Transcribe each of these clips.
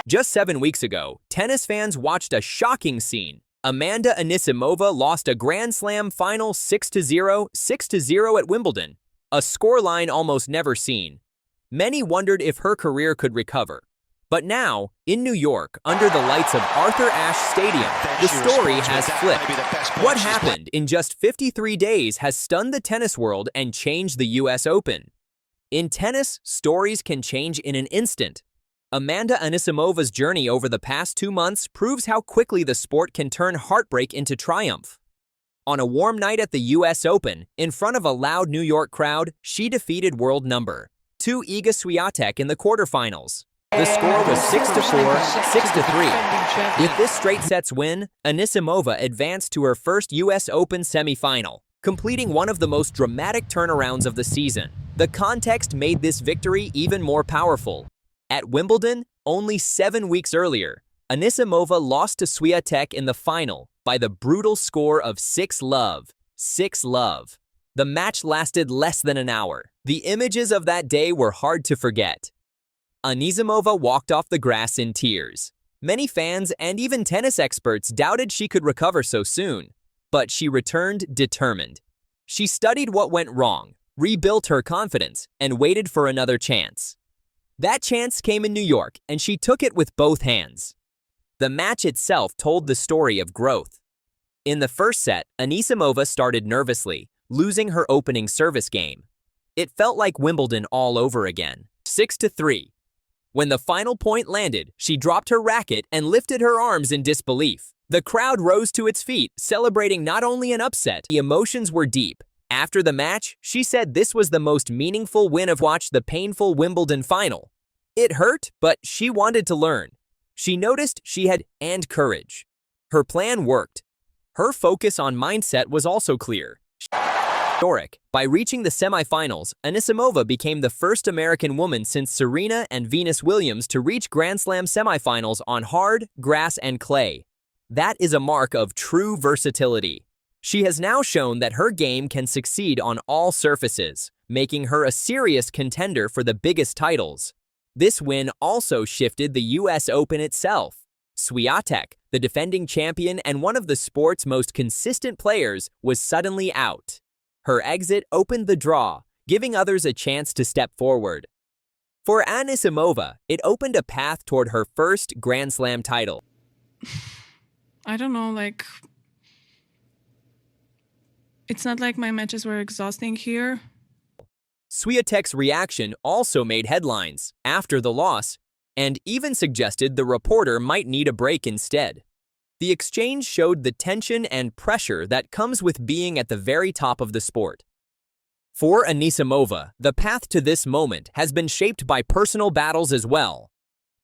Just 7 weeks ago, tennis fans watched a shocking scene. Amanda Anisimova lost a Grand Slam final 6-0, 6-0 at Wimbledon, a scoreline almost never seen. Many wondered if her career could recover. But now, in New York, under the lights of Arthur Ashe Stadium, the story has flipped. What happened in just 53 days has stunned the tennis world and changed the US Open. In tennis, stories can change in an instant. Amanda Anisimova's journey over the past 2 months proves how quickly the sport can turn heartbreak into triumph. On a warm night at the US Open, in front of a loud New York crowd, she defeated world number 2 Iga Swiatek in the quarterfinals. The score was 6-4, 6-3. With this straight sets win, Anisimova advanced to her first US Open semifinal, completing one of the most dramatic turnarounds of the season. The context made this victory even more powerful. At Wimbledon, only 7 weeks earlier, Anisimova lost to Swiatek in the final by the brutal score of 6-love, 6-love. The match lasted less than an hour. The images of that day were hard to forget. Anisimova walked off the grass in tears. Many fans and even tennis experts doubted she could recover so soon, but she returned determined. She studied what went wrong, rebuilt her confidence, and waited for another chance. That chance came in New York, and she took it with both hands. The match itself told the story of growth. In the first set, Anisimova started nervously, losing her opening service game. It felt like Wimbledon all over again, 6-3. When the final point landed, she dropped her racket and lifted her arms in disbelief. The crowd rose to its feet, celebrating not only an upset, the emotions were deep. After the match, she said this was the most meaningful win of watched the painful Wimbledon final. It hurt, but she wanted to learn. She noticed she had and courage. Her plan worked. Her focus on mindset was also clear. Historic. By reaching the semifinals, Anisimova became the first American woman since Serena and Venus Williams to reach Grand Slam semifinals on hard, grass, and clay. That is a mark of true versatility. She has now shown that her game can succeed on all surfaces, making her a serious contender for the biggest titles. This win also shifted the US Open itself. Swiatek, the defending champion and one of the sport's most consistent players, was suddenly out. Her exit opened the draw, giving others a chance to step forward. For Anisimova, it opened a path toward her first Grand Slam title. I don't know, it's not like my matches were exhausting here. Swiatek's reaction also made headlines after the loss, and even suggested the reporter might need a break instead. The exchange showed the tension and pressure that comes with being at the very top of the sport. For Anisimova, the path to this moment has been shaped by personal battles as well.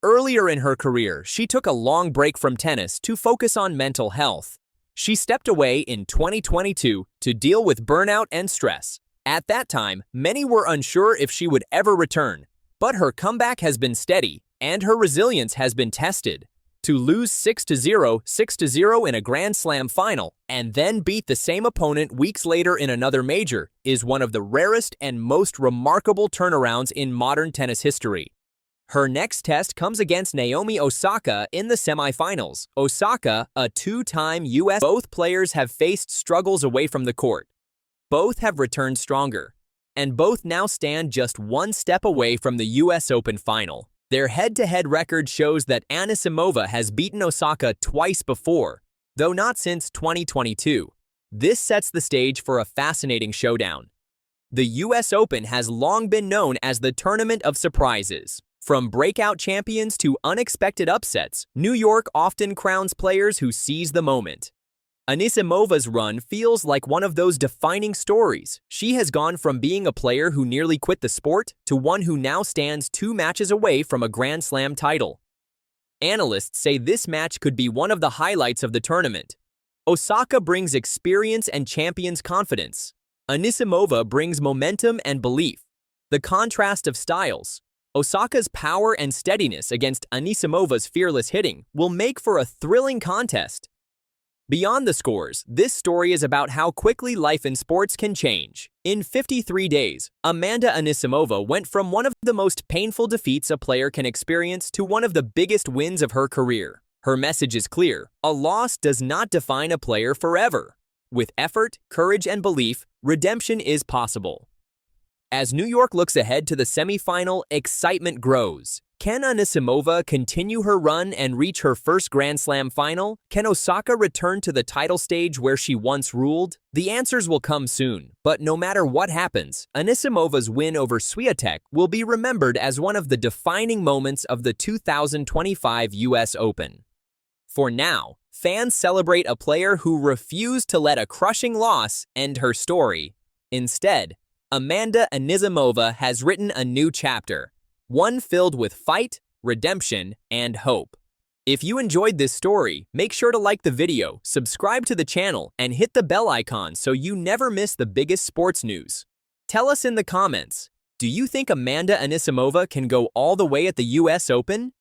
Earlier in her career, she took a long break from tennis to focus on mental health. She stepped away in 2022 to deal with burnout and stress. At that time, many were unsure if she would ever return, but her comeback has been steady, and her resilience has been tested. To lose 6-0, 6-0 in a Grand Slam final, and then beat the same opponent weeks later in another major, is one of the rarest and most remarkable turnarounds in modern tennis history. Her next test comes against Naomi Osaka in the semifinals. Osaka, a 2-time US. Both players have faced struggles away from the court. Both have returned stronger, and both now stand just one step away from the US Open final. Their head-to-head record shows that Anisimova has beaten Osaka twice before, though not since 2022. This sets the stage for a fascinating showdown. The US Open has long been known as the tournament of surprises. From breakout champions to unexpected upsets, New York often crowns players who seize the moment. Anisimova's run feels like one of those defining stories. She has gone from being a player who nearly quit the sport to one who now stands 2 matches away from a Grand Slam title. Analysts say this match could be one of the highlights of the tournament. Osaka brings experience and champions confidence. Anisimova brings momentum and belief. The contrast of styles, Osaka's power and steadiness against Anisimova's fearless hitting, will make for a thrilling contest. Beyond the scores, this story is about how quickly life in sports can change. In 53 days, Amanda Anisimova went from one of the most painful defeats a player can experience to one of the biggest wins of her career. Her message is clear: a loss does not define a player forever. With effort, courage, and belief, redemption is possible. As New York looks ahead to the semifinal, excitement grows. Can Anisimova continue her run and reach her first Grand Slam final? Can Osaka return to the title stage where she once ruled? The answers will come soon, but no matter what happens, Anisimova's win over Swiatek will be remembered as one of the defining moments of the 2025 US Open. For now, fans celebrate a player who refused to let a crushing loss end her story. Instead, Amanda Anisimova has written a new chapter, one filled with fight, redemption, and hope. If you enjoyed this story, make sure to like the video, subscribe to the channel, and hit the bell icon so you never miss the biggest sports news. Tell us in the comments, do you think Amanda Anisimova can go all the way at the US Open?